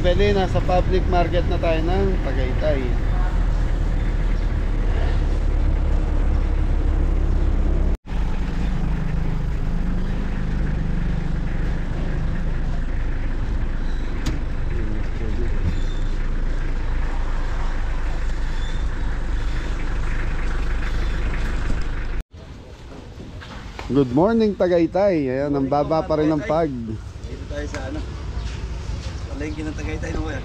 Beli, nasa public market na tayo ng Tagaytay. Good morning Tagaytay. Ayan, ang baba pa rin ng pag. Dito tayo sa ano, palengke ng Tagaytay no kuya.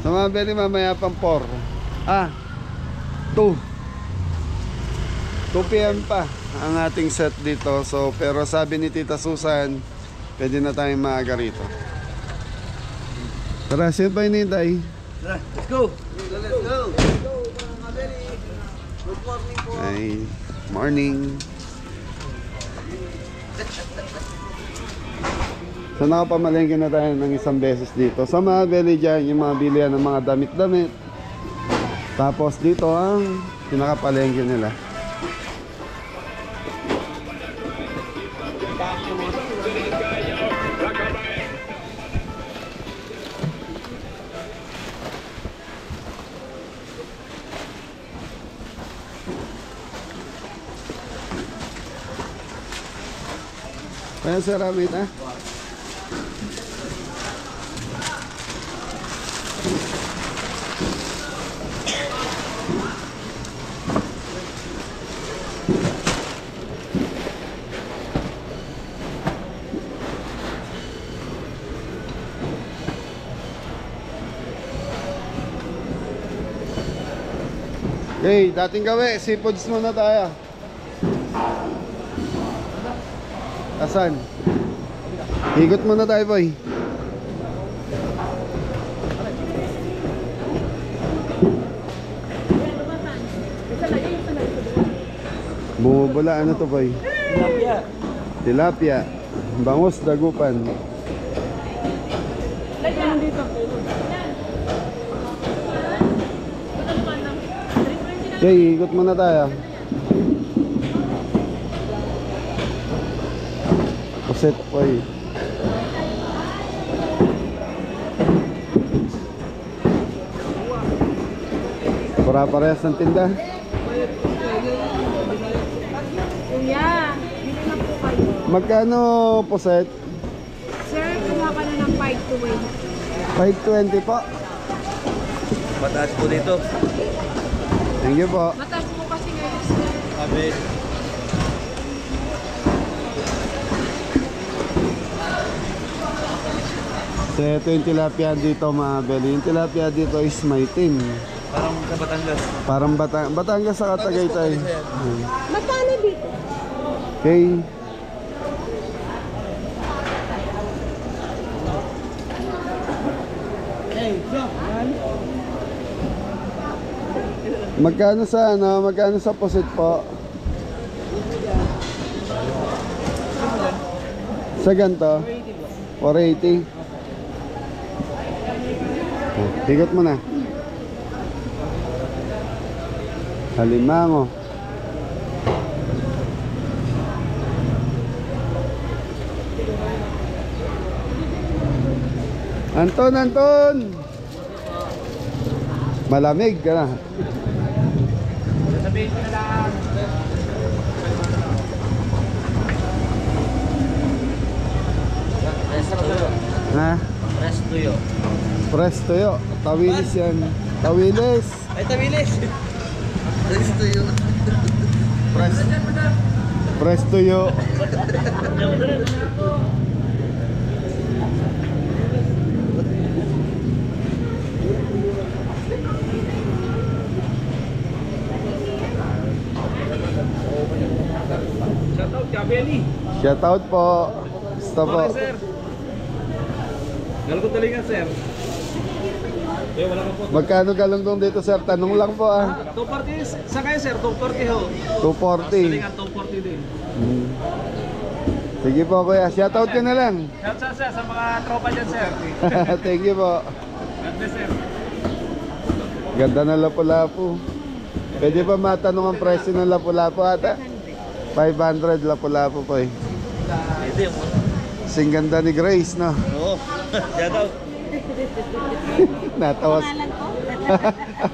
Sa mga beli mamaya pang 4. 2 PM pa ang ating set dito. So pero sabi ni Tita Susan, pwede na tayong maaga rito. Tara, sino pa hinintay? Tara, let's go! Let's go! Let's go mga beli! Good morning po! Ay, morning. So nakapamalengke na tayo ng isang beses dito. Sa mga beli dyan, yung mga bilihan ng mga damit-damit. Tapos dito ang pinakapalengke nila. Ayan sir, Amit ha? Okay, dating gawi, seafoods muna tayo. Asan? Ikot muna tayo boy. Bumubula, ano to boy? Tilapia! Tilapia, bangus, dagupan. Lagyan dito. Okay, ikot muna tayo. Puset boy. Para-parehas ng tinda. Kuya, bili na po kayo. Magkano puset? Sir, kumuha ka na ng 5 to 520 po. Mataas po dito. Thank you po. Mataas mo kasi ngayon, sir. Amen. So ito yung tilapia dito mga beli. Yung tilapia dito is maitim. Parang sa Batangas. Parang Batangas sa Tagaytay. Magkano dito? Okay. Magkano sa ano? Magkano sa pusit po? Sa ganito? 480. Higot mo na. Halimango. Anton! Malamig ka na. Sabihin ko na lang. Ha? Press tuyo. Press tuyo. Tawilis yan. Tawilis. Ay, tabilis! Press tuyo. Press tuyo. Shoutout, Kabeli! Shoutout po. Basta po. Sir! Galong talingan, sir. Wala ka po. Magkano galunggong dito sir? Tanong lang po ah. 240 sa kayo, sir. 240 ho. 240. Talingan, 240 din. Sige po kuya. Shoutout ka na lang. Shoutout, sir, sa mga tropa dyan, sir. Thank you po. God bless, sir. Ganda ng lapu-lapu. Pwede ba matanong ang presyo ng lapu-lapu ata? 500 lapu-lapu po eh. Pwede mo. Sing ganda ni Grace no? Oo. Shoutout. Natawas. Pangalan ko?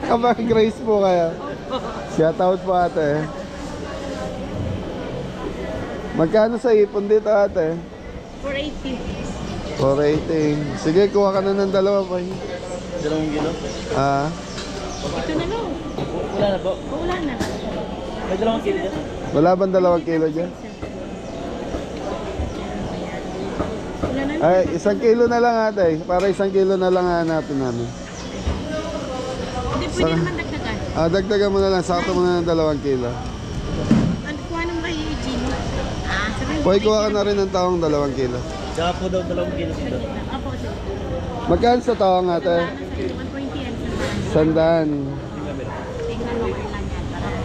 Kapag Grace po kayo. Shout out po ate. Magkano sa ipon dito ate? 480. 480. Sige, kuha ka na ng dalawa po. 2 kilo? Ah, Ito na lang. Wala na po. Wala na. May 2 kilo dyan. wala bang 2 kilo dyan? Wala na. Ay, 1 kilo na lang ate. Para 1 kilo na lang hanapin namin. Hindi pwede naman dagdagan. Ah, dagdagan mo na lang. Sakto mo na ng 2 kilo. Ano, kuha naman kayo yung Gino? Sabihin Hoy, kuha ka na rin ng tawang 2 kilo. Tsaka po daw 2 kilo dito. Apo, sir. Magkano sa tawang ate? 120 yan. 100. Tingnan mo kailan yan. Para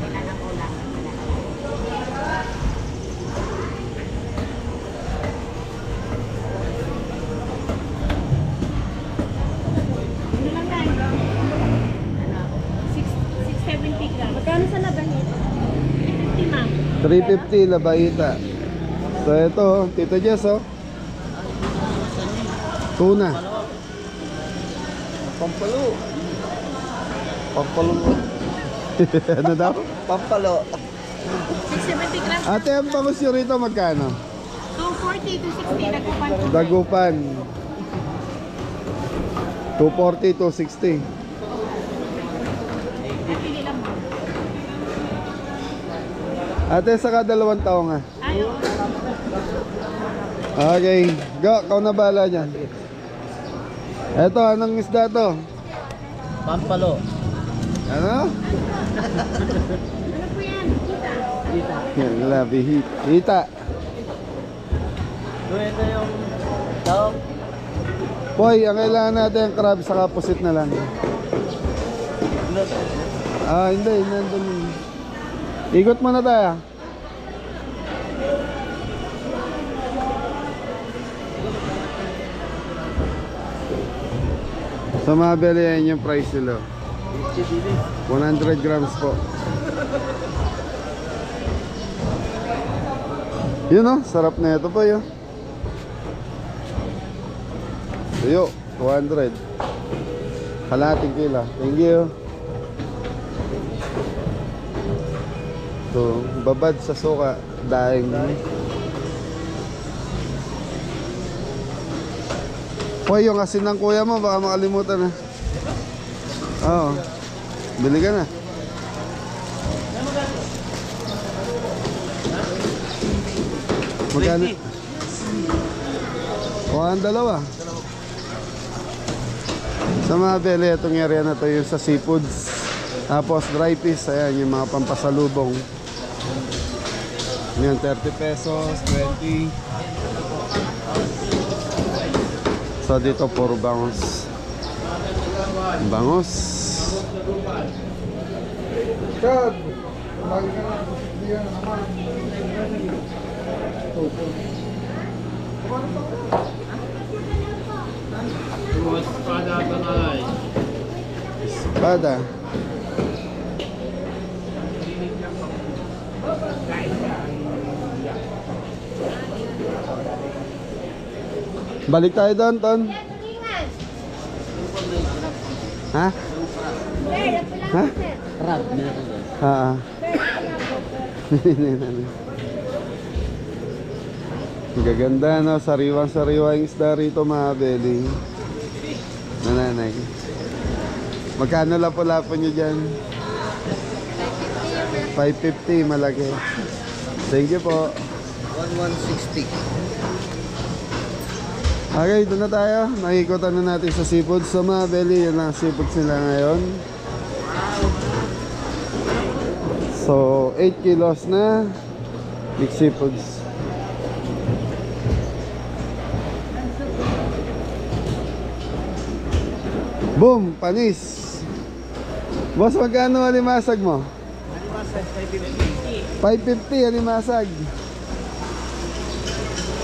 kailan ang ulam. Ano lang tayo? 670 gram. Magkano sa laban ito? 50 ma'am. 350 labaita. So ito, Tito Jess oh. Tuna. Pampalo. Ano daw? Pampalo. 670 grams. Ate, ang pangusyo rito magkano? 240 to 60 nagkupan po. Dagupan. 240 to 60. Napili lang mo. Ate, saka 2 taong nga. Ay, oo. Okay, go, kau na bala dyan. Eto, anong isda to? Pampalo. Ano? Ano po yan? Kita. Yan, labi hit. Hita. So ito yung tawag. Boy, ang kailangan natin yung crab saka pusit na lang. Ah, hindi, nandun. Ikot muna tayo. Sa mga beli yan yung price nila. 100 grams po. Yun oh, sarap na ito po yun. Tuyo, 200. Kalating kila. Thank you. So, babad sa suka. Daing. Hoy, yung asin ng kuya mo, baka makalimutan na. Oo. Bili ka na. Magkano? Kuha ang dalawa. Sa mga beli, itong area na to yung sa seafoods. Tapos dry fish, ayan yung mga pampasalubong. Yan, 30 pesos, 20. So dito puro bangos. Bangos. Chad! Lagi ka na. Diyan naman. Espada. Balik tayo doon, Ton. Ha? Ha? Crab. Meron doon. Ha. Gaganda no, sariwang-sariwa yung isda rito mga beli. Nananay. Magkano lapo-lapo nyo dyan? 550 malaki. Thank you po. 1160. Okay, doon na tayo. Nakikutan na natin sa seafood. So mga beli, yan lang seafood sila ngayon. So 8 kilos na big seafoods. Boom! Panis! Boss, magkano alimasag mo? Alimasag 550 550. alimasag.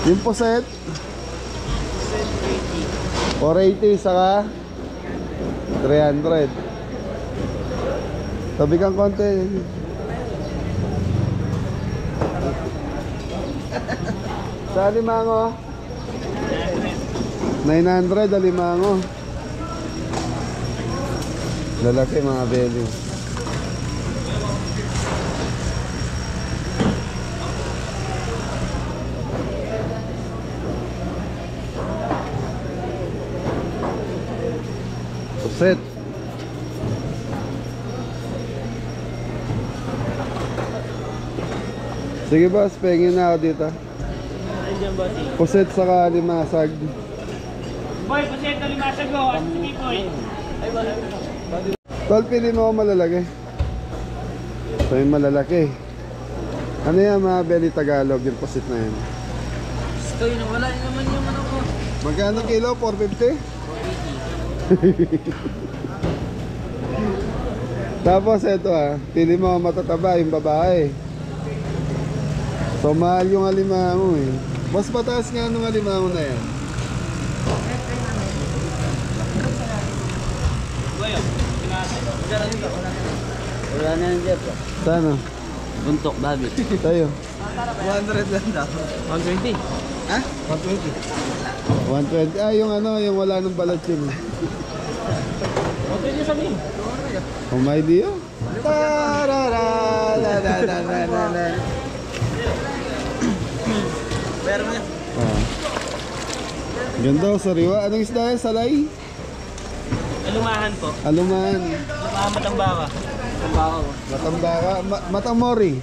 Yung puset? 480 saka 300. Tabi kang konti. Sa alimango? 900 alimango. Lalaki mga belly. Puset. Sige boss, pengin na ako dito. Puset saka limasag. Boy, puset na limasag ko. Sige, boy. Tol, pili mo ako malalaki. Ito yung malalaki. Ano yan mga belly Tagalog, yung pusit na yan? Gusto yun, wala yun naman yung ano ko. Magkano kilo? 450? Tapos ito pili mo matataba yung babae. So mahal yung alimango eh. Mas pataas nga nung alimango na yan. Wala na yung Jeff. Sana? Buntok, babi. Tayo. 100 lang daw. 120. Ha? 120. 120. Yung yung wala nang balat yun. Okay niyo sabihin. Oh my Dio. Tarara, la la la la la la. Meron niya. Ganda o sariwa. Anong isda yan? Salay? Alumahan po. Aluman. Alumahan matambaka. Matambaka. Matamori.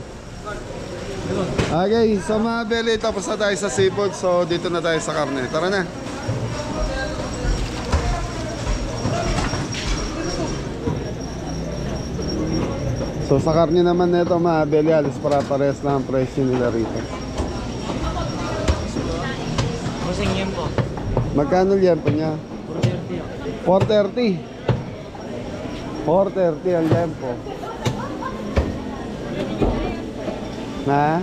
Okay, so mga belly, tapos na tayo sa seafood. So dito na tayo sa karne. Tara na. So sa karne naman nito mga belly, alis para pares lang ang presyo nila rito. Kusing yan po. Magkano liempo niya? 430. 430 ang liempo. Ha?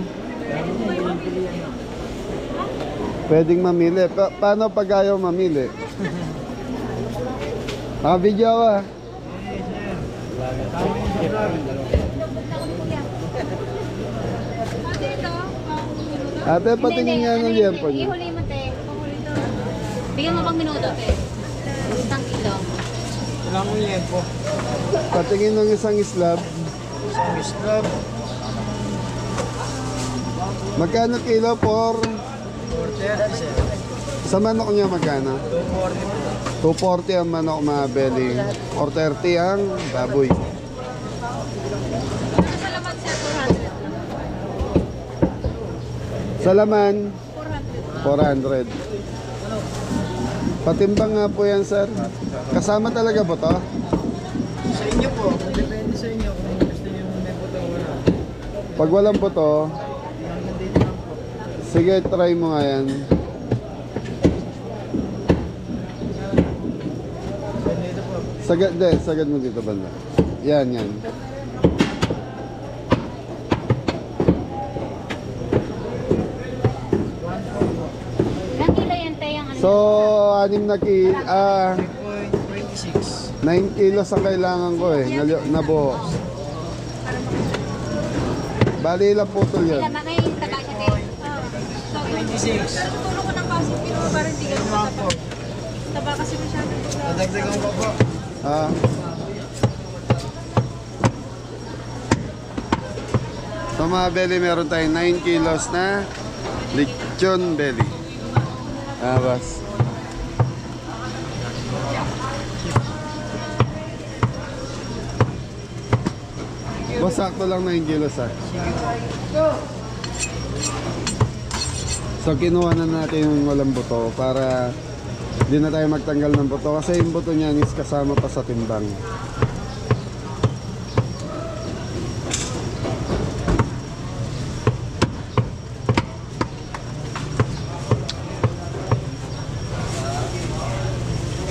Pwedeng mamili. Paano pag ayaw mamili? Naka-video ka. Ate, patingin nga ng liempo niya. Ihuli mo, te. Bigyan mo pang minuto, te. Isang kilo. Wala mong liempo. Patingin ng isang slab. Isang slab. Magkano kilo for 430. sa manok niya magkano? 240 po. 240 ang manok mga belly. Or 30 ang baboy. Salamat, sir. 400. Sa laman, 400. 400. Patimbang nga po yan, sir. Kasama talaga ba to? Sa inyo po. Depende sa inyo kung gusto niyo may buto wala. Pag walang buto, sige, try mo nga yan. Sagad mo dito banda. Yan, yan. Ilang kilo yan, te? Yung ano? So, 6 na kilo, 26. 9 kilos ang kailangan ko eh, nabuo. Bali ilang putol yan? Ilan ba kayo yung taga siya, te? 26. Tutulong ko ng kasi pero parang hindi ka mataba. Taba kasi masyado. Nadagdagan ko po. So mga belly, meron tayong 9 kilos na lechon belly. Bas. Bas, sakto lang 9 kilos So kinuha na natin yung walang buto para hindi na tayo magtanggal ng buto kasi yung buto niyan is kasama pa sa timbang.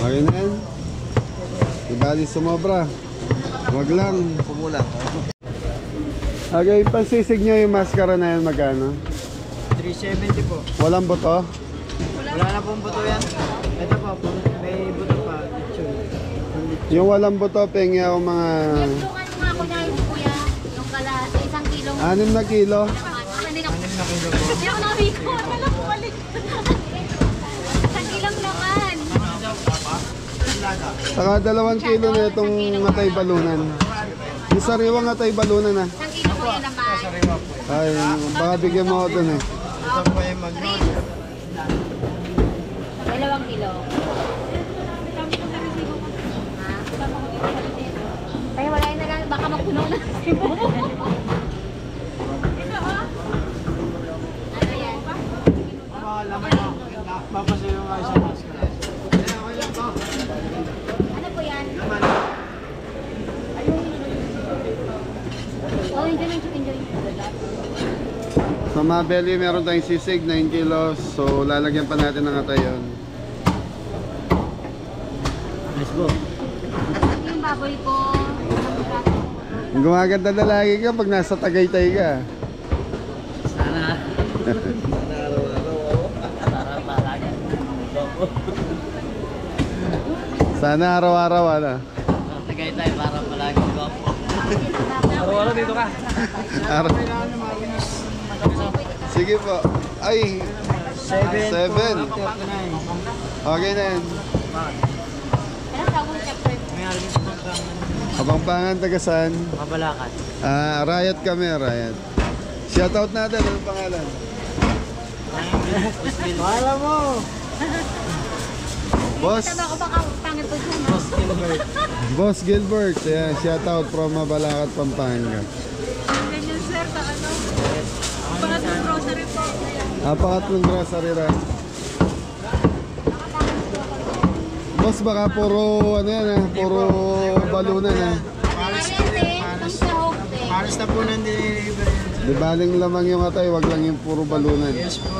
Okay na yan. Ibali sumobra. Wag lang. Kumulang. Okay, pansisig nyo yung maskara na yan magkano? 370 po. Walang buto? Wala na pong buto yan. Ito po, may buto pa. Yung walang buto, pengi ako mga Tulungan mo nga ako niya yung kuya. Yung kala, isang kilo. 6 na kilo. Hindi ako nakabiko. Alam ko balik. Isang kilong laman. Saka 2 kilo na itong atay balunan. Yung sariwang atay balunan na. Isang kilo po yan naman. Ay, baka bigyan mo ako dun eh. Rin. 2 kilo. Ha? Kaya wala yun na lang, baka magpuno na. Ano yan? Papasayo nga isang masker. Ano po yan? Oh, enjoy yung chicken joy. Sa mga belly, meron tayong sisig, 9 kilos. So, lalagyan pa natin ng atay yun. Let's go. Yung baboy ko. Gumaganda na lagi ka pag nasa Tagaytay ka. Sana. Sana araw-araw ano. Tagay tayo para palagi ko. Araw-araw dito ka. Araw. Sige po. Ay, 7. Okay na yan. Ano tawag syempre? May alam ko pang Kapampangan, tagasan. Mabalakat. Riot kami, Riot. Shoutout natin, anong pangalan? Wala mo. Boss, Sabi ako baka pangit po dyan. Boss Gilbert. Ayan, shoutout from Mabalacat, Pampanga. Ganyan sir, sa ano? Pangatlong grocery po. Pangatlong grocery ra. Boss, baka puro, ano yan puro balunan Paris na po ng delivery. Di baling lamang yung atay, wag lang yung puro balunan. Yes po.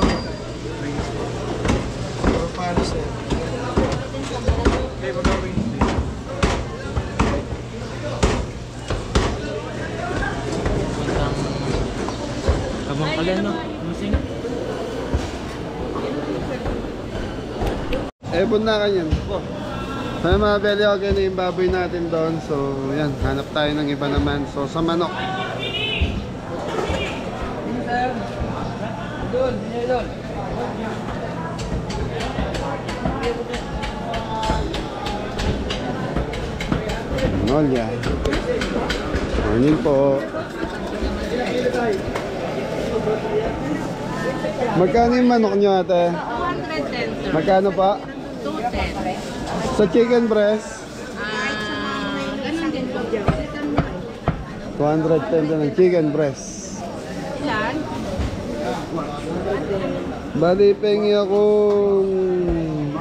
Puro Paris eh. Abang pala no? Musing? Ebon na kanyan. Sa mga belly, okay na yung baboy natin doon. So, yan, hanap tayo ng iba naman. So, sa manok. Doon, doon. Nolya. Morning po. Magkano yung manok nyo ate? 210 sir. Magkano pa? 210. Sa chicken breast? Ganun din po. 210 din ang chicken breast. Ilan? Bali, pengi akong...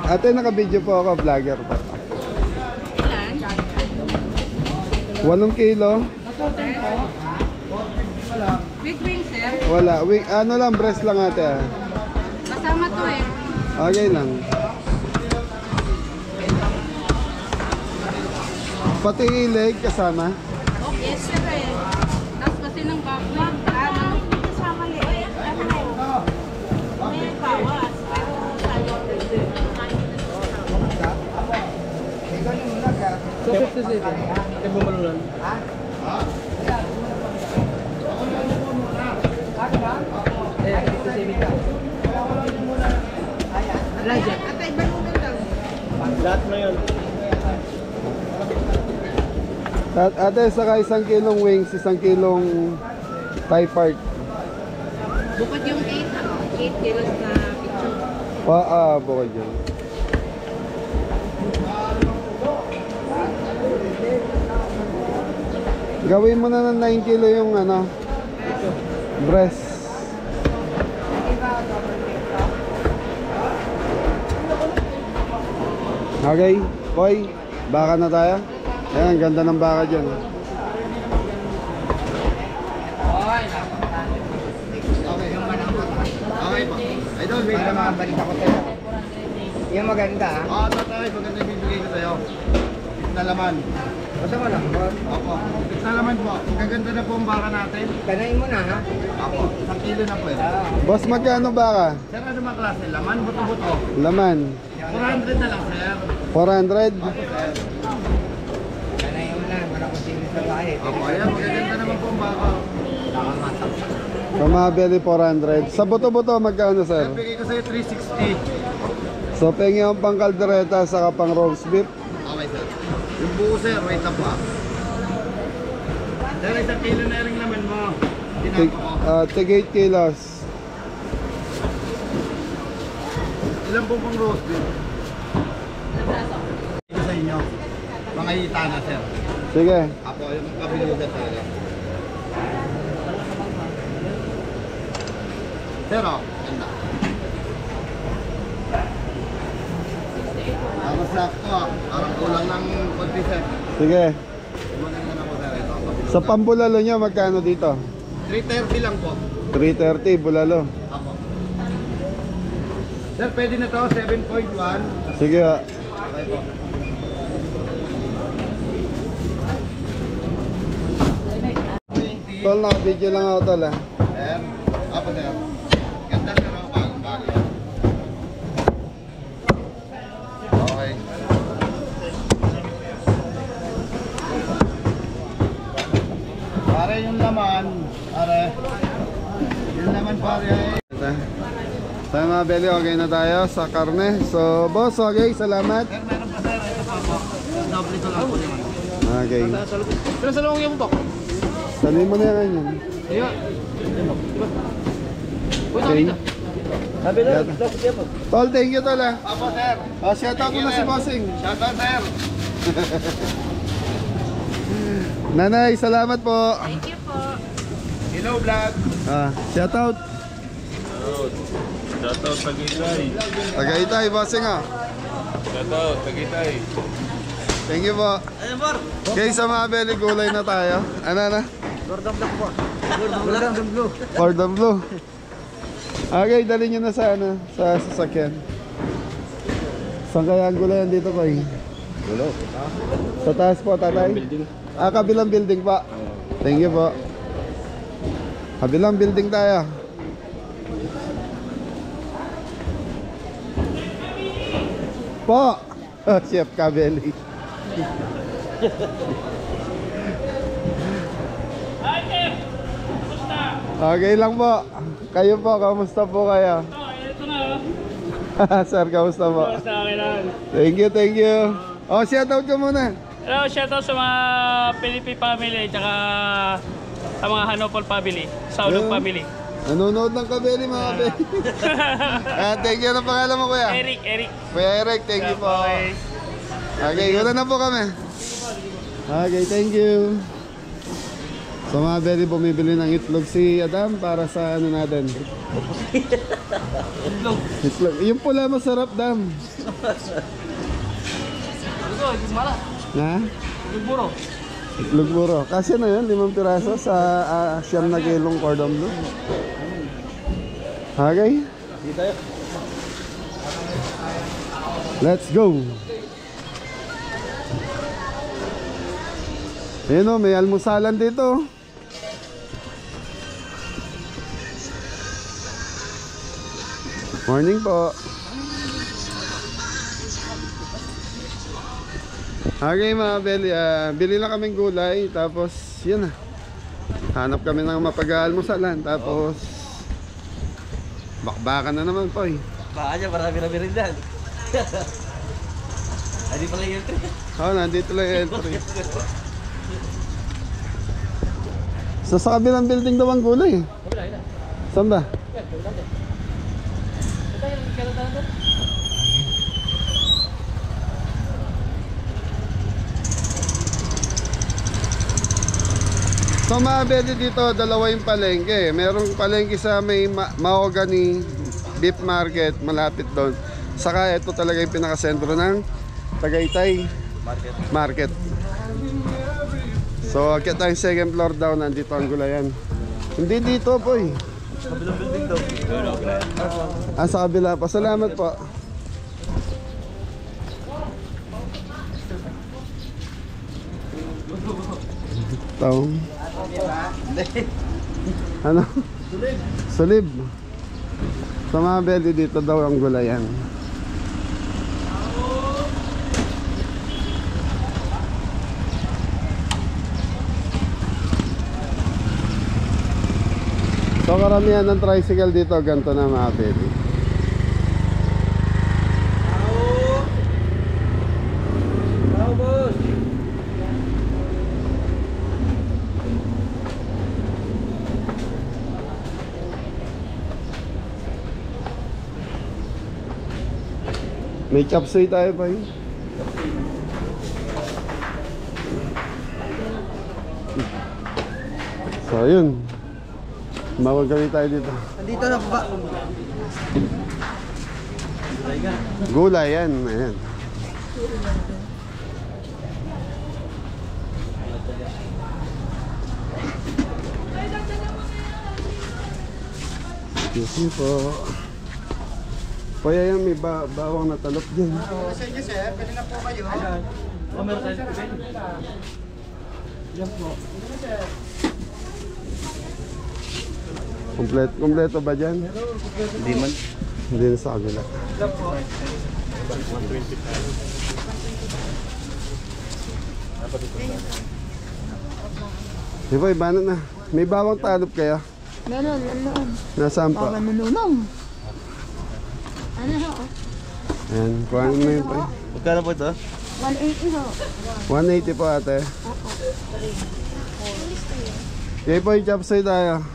Ate, naka-video po ako, vlogger po. Ilan? 8 kilo? With wing sir. Wala. Ano lang, breast lang ate ah. Kasama to eh. Okay lang. Pati ileg kasama? Oh, yes sir eh. Tapos kasi ng baboy. Kasama eh. May bawas. Pero sayo. So, 57. Kaya bumalulan. Lahat na yun. Ate, saka 1 kilong wings, 1 kilong Thai part. Bukod yung 8 kilos na picture. Bukod yun. Gawin mo na ng 9 kilo yung ano, breast. Okay, boy, baka na tayo. Ayan, ganda ng baka dyan. Okay po. Idol, wait lang. Balik ako sa'yo. Yung maganda ah. Oo, tatay, maganda yung bibigay ko sa'yo. Na laman. Basta mo lang. Opo. Na laman po. Magaganda na po ang baka natin. Kanain mo na ha. Opo. 1 kilo na po yun. Boss, magkano baka? Sir, ano mga klase? Laman, buto-buto. Laman. 400 na lang, sir. 400? Kanain mo na. Wala ko sino sa bahay. Opo, ayan. Magaganda naman po ang baka. Sa mga belly 400. Sa buto-buto magkano sir? Bigay ko sa'yo 360. So pengi ang pang kaldereta saka pang roast beef. Okay, sir. Yung buo, sir, wait up pa. Sir, isang kilo na rin naman mo. Tig, Tinapa ko. tig 8 kilos. Ilan po pang roast beef? Ito sa inyo. Mga hita na, sir. Sige. Apo, yung kabilugan talaga. Sir, oh, ganda. Tapos sakto, ah. Parang kulang ng konti, sir. Sige. Maganda na po, sir. Ito, Sa pambulalo nyo magkano dito? 330 lang po. 330 bulalo. Apo. Sir, pwede na to, 7.1. Sige. Okay po. Tol, naka-video lang ako tol ah. Sir, apo, sir. Ganda, sir, oh, bagong-bago yan. Okay. Pare, yung laman, pare. Yung laman, pare, ay... Sa mga belly, okay na tayo sa karne. So, boss, okay, salamat. Sir, meron pa, sir. Ito pa po. Doble ko lang po naman. Okay. Pero sa loob yung bok. Sanin mo na yan yun. Ayun. Okay. Tol, thank you tol ah. Apo, sir. Oh, shout out mo na si Bossing. Shout out, sir. Nanay, salamat po. Thank you po. Hello, vlog. Shout out. Shoutout Tagaytay. Tagaytay, Bossing ah. Shoutout Tagaytay. Thank you po. Okay, sa mga belly, gulay na tayo. Ano na? Gordon Blue. Cordon blue. Okay, dali nyo na sa ano, sa sasakyan. Saan kaya ang gulayan dito ko eh? Gulo. Sa taas po, tatay? Kabilang building pa. Thank you po. Kabilang building tayo. Po! Chef Kabeli. Okay lang po. Kayo po, kamusta po kayo? Ito na. Sir, kamusta po? Sa akin lang. Thank you, thank you. Oh, shout out ka muna. Hello, shoutout sa mga Philippine family tsaka sa mga Hanopol family, Saulog Hello. family. Nanonood ng Kabeli, mga kabeli. Thank you. Ano pangalan mo, kuya? Eric. Kuya Eric, thank you po. Okay. Okay, una na po kami. Okay, thank you. So mga beli, bumibili ng itlog si Adam para sa ano natin. Itlog. Yung pula masarap, Dam. Na? Yung buro. Itlog buro. Kasi na yun, 5 piraso sa 9 na kilong cordon bleu. Okay. Let's go. Ayun o, may almusalan dito. Morning po. Okay mga beli, bili lang kaming gulay. Tapos yun na, hanap kami ng mapag-almusalan. Tapos bakbakan na naman po eh. Baka niya, marami na merindan. Hindi pala yung entry. Oo, nandito lang yung entry. So sa kabilang building daw ang gulay eh. Saan ba? So mga beli dito, dalawa yung palengke. Merong palengke sa may Mahogany Beef Market, malapit doon. Saka ito talaga yung pinakasentro ng Tagaytay Market. So akit tayong second floor down, nandito ang gulayan. Hindi dito po eh. Kabilang building daw. Sa kabila pa. Salamat po. Taong. Ano? Sulib. Sa mga beli dito daw ang gulayan. So So karamihan ng tricycle dito, ganito na mga pwede. Tao, boss. May chopsuey tayo pa yun. So yun, mawagawin tayo dito. Nandito na baba. Gulay yan, ayan. Excuse me po. Kuya yan, may bawang na talop dyan. Sa inyo, sir. Pwede na po kayo. Kompleto ba dyan? Hindi man. Hindi na sa kabila. Di ba, iba na. May bawang talop kaya? Meron. Nasaan pa? Manunong. Ano ho? Ayan, kuhanin mo yun pa. Magkano po ito? 180 ho. 180 po ate. Okay po, yung chopsuey tayo.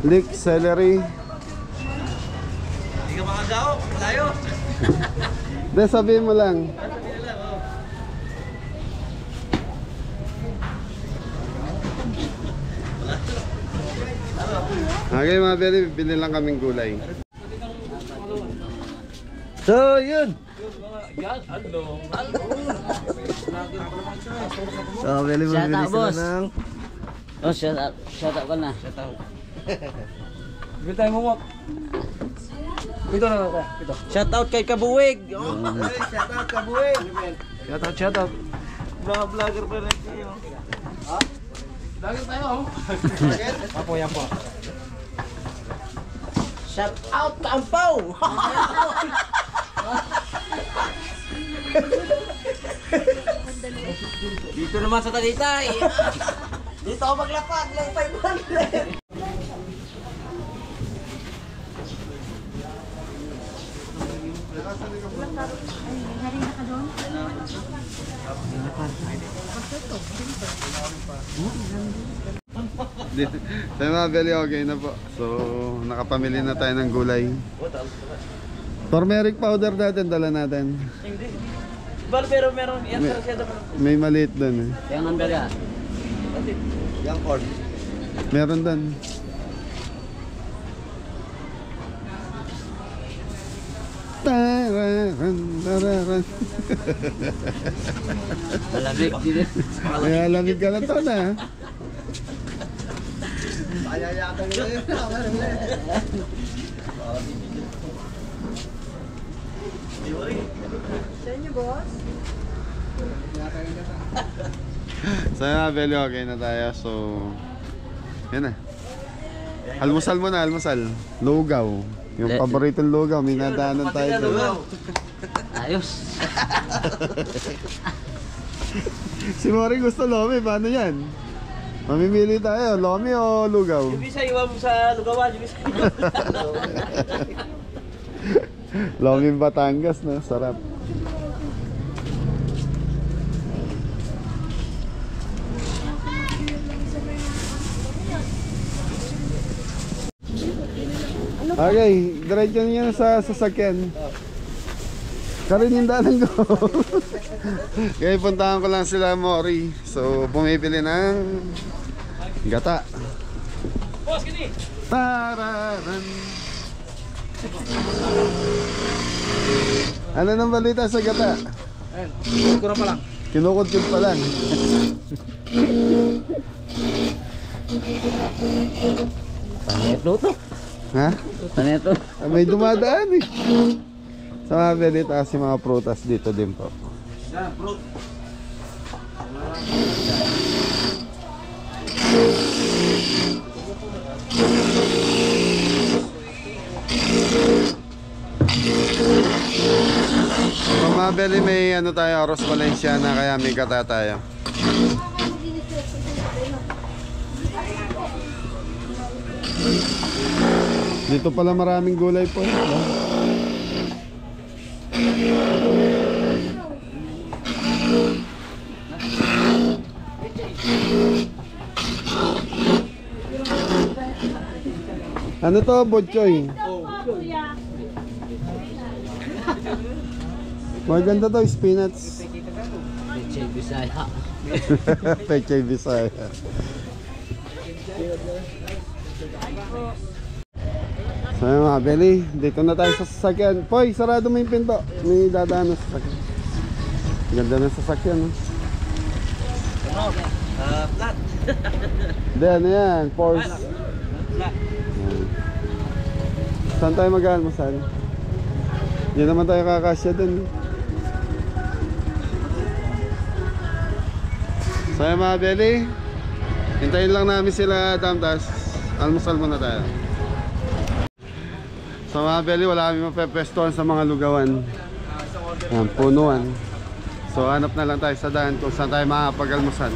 Leek, celery. Hindi ka makagaw. Layo. Hindi, sabihin mo lang. Okay mga beli, bili lang kaming gulay. So, yun. So, bili mo Shout out, bili sila boss. ng... Oh, shout out ka na. Bili tayo mo. Ito na ako. Ito. Shout out kay Kabuwig. Oh. Shout out Kabuwig. Shout out. Mga vlogger pa rin kayo. Lagi tayo. Apo yan po. Shout out Kampaw. Dito naman sa Tagaytay. Dito ako maglapag lang 500. Tayo mga beli, okay na po. So, nakapamili na tayo ng gulay. Turmeric powder natin, dala natin. Hindi. Pero meron yan sa reseta pa. May maliit doon eh. Yang number ya. Yang corn. Meron doon. Tararan, tararan. Malamig din. Kaya lamig ka na to na. Ayayatan nyo yun. So yun mga beli, okay na tayo. So, yun na. Almusal mo na, almusal. Lugaw. Yung paboritong lugaw, may nadaanan tayo doon. Ayos. Si Mori gusto lomi, paano yan? Mamimili tayo, lomi o lugaw? Yung isa, iwan mo sa lugawan. Yung isa, Lomi Batangas na, sarap. Okay, diretso niyo sa sasakyan. Karinindaan ko. Kaya puntahan ko lang sila Mori. So, bumibili ng gata. Tararan. Ano nang balita sa gata? Ayun. Kurang pa lang. Kinukod-kod pa lang. Panito to. Ha? Panito. Ah, may dumadaan eh. Sa mga balita kasi mga prutas dito din po. mga belly, may ano tayo, Aros Valenciana, kaya may kata tayo. Dito pala maraming gulay po. Ano to, Butchoy? Maganda to, spinach. Pechay Bisaya. Pechay Bisaya. So yun mga belly, dito na tayo sa sasakyan. Poy, sarado mo yung pinto. May dadaan na sasakyan. Ganda ng sasakyan. Flat. Hindi, ano yan? Porsche. Flat. Saan tayo mag-almusal? Hindi naman tayo kakasya dun. So yun mga belly, hintayin lang namin sila Tamtas. Almusal muna tayo. So mga belly, wala kami mapepwestuhan sa mga lugawan. Yan, punuan. So hanap na lang tayo sa daan kung saan tayo makapag-almusal.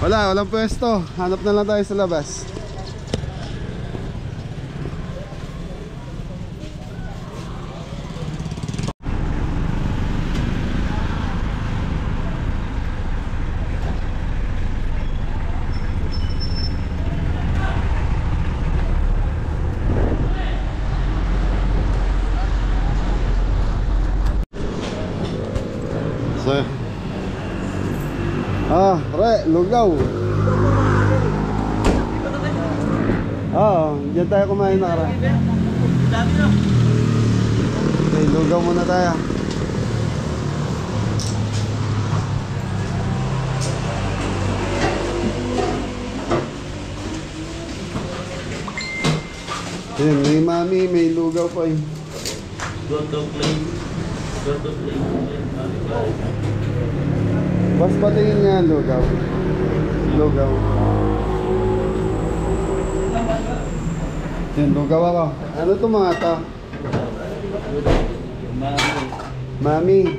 Walang pwesto. Hanap na lang tayo sa labas. So, lugaw. Diyan tayo kumain na kara. Okay, lugaw muna tayo. Ayan, may mami, may lugaw pa eh. Go to play. Bas patingin nga lugaw. Lugaw. Yan, lugaw ako. Ano to mga to? Mami.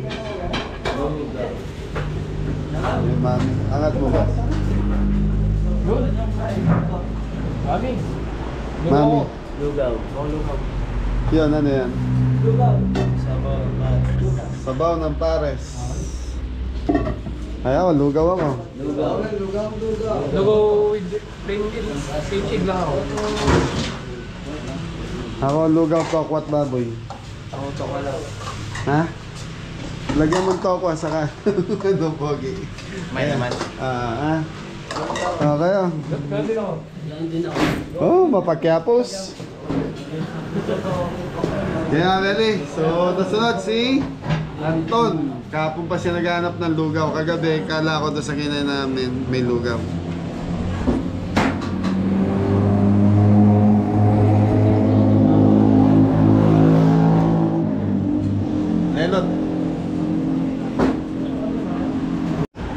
Yung mami. Angat mo ba? Mami. Lugaw. Yun, ano yan? Sabaw ng pares. Ayaw, lugaw ako. Lugaw with plain egg lang ako. Ako lugaw, tokwat baboy. Ako tokwa lang. Ha? Lagyan mo tokwa saka ano pogi. May naman. Okay oh. Ganun din ako. Oh, mapakyapos. Kaya Meli, so nasunod si Anton. Kapon pa siya naghanap ng lugaw. Kagabi, kala ko doon sa kinay namin may lugaw. Nelot.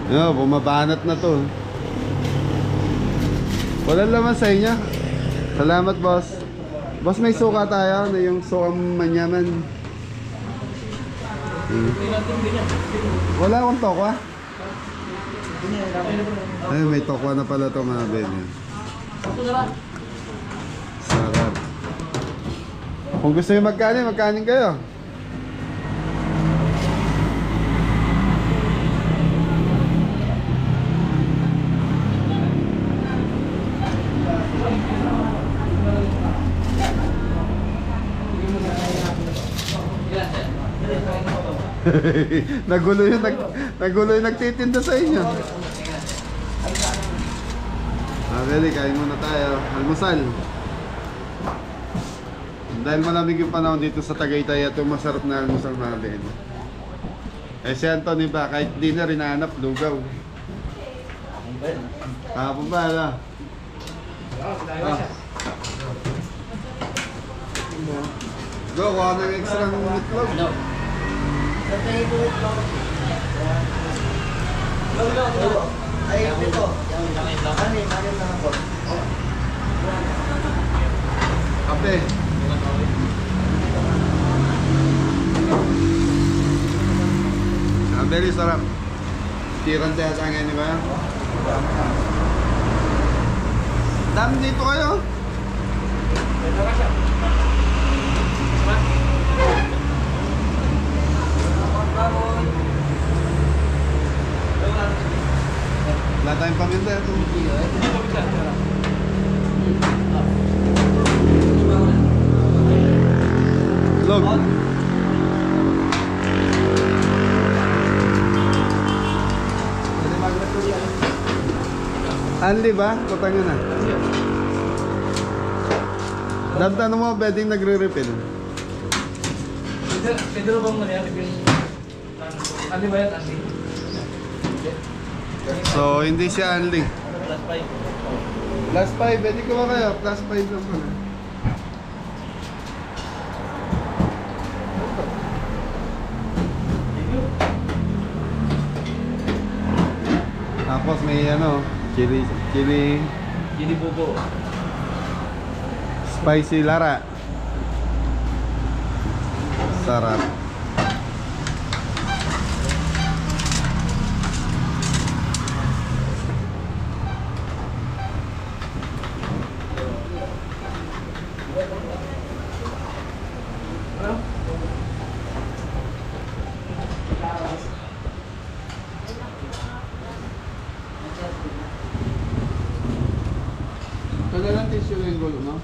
Yo, bumabanat na to. Walang laman sa inyo. Salamat, boss. Boss, may suka tayo na yung sukang manyaman. Wala akong tokwa. Ay, may tokwa na pala ito mga Ben. Sarap. Kung gusto nyo magkanin kayo. Nagulo yung nagtitinda sa inyo. Beli, kain muna tayo. Almusal. Dahil malamig yung panahon dito sa Tagaytay, ito masarap na almusal mga Beli. Eh si Anthony ba, kahit di na rin hanap, lugaw. Kapon ba, ala? Go, kuha ng extra ng meatloaf. Ay, ito. Kanin na ako. Kape. sarap. Tiran tayo sa ngayon, di ba? Dami dito kayo. Wala tayong paminta. Log. Anli ba? Putangin na. Damtan mo, pwedeng nagre-refill. Pwede na bang nangyari yung... Ano ba yan, Andy? So, hindi siya Anli. Plus 5. Plus 5, pwede ko ba kayo? Plus 5 lang pala. Tapos may ano, chili Gini bubo. spicy lara. Sarap. Kailan tissue yung gulo, no?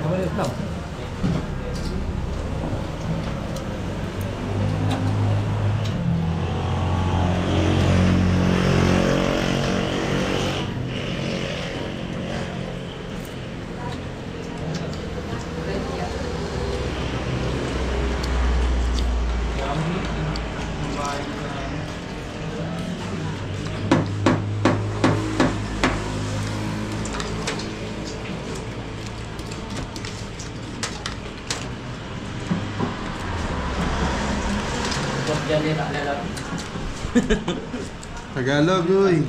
Kabalit lang. Tagalog, uy.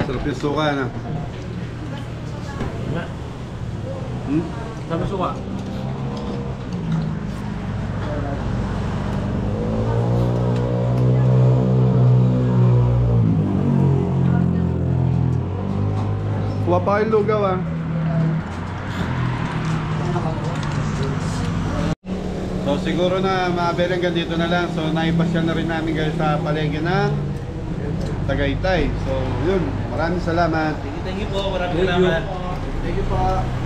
Sarap yung suka na. Sabi suka. Kuha pa kayong lugaw, ah. So siguro na maabil hanggang dito na lang. So naipasyal na rin namin guys sa palengke ng Tagaytay. So yun, maraming salamat. Thank you po. Maraming salamat. Thank you pa.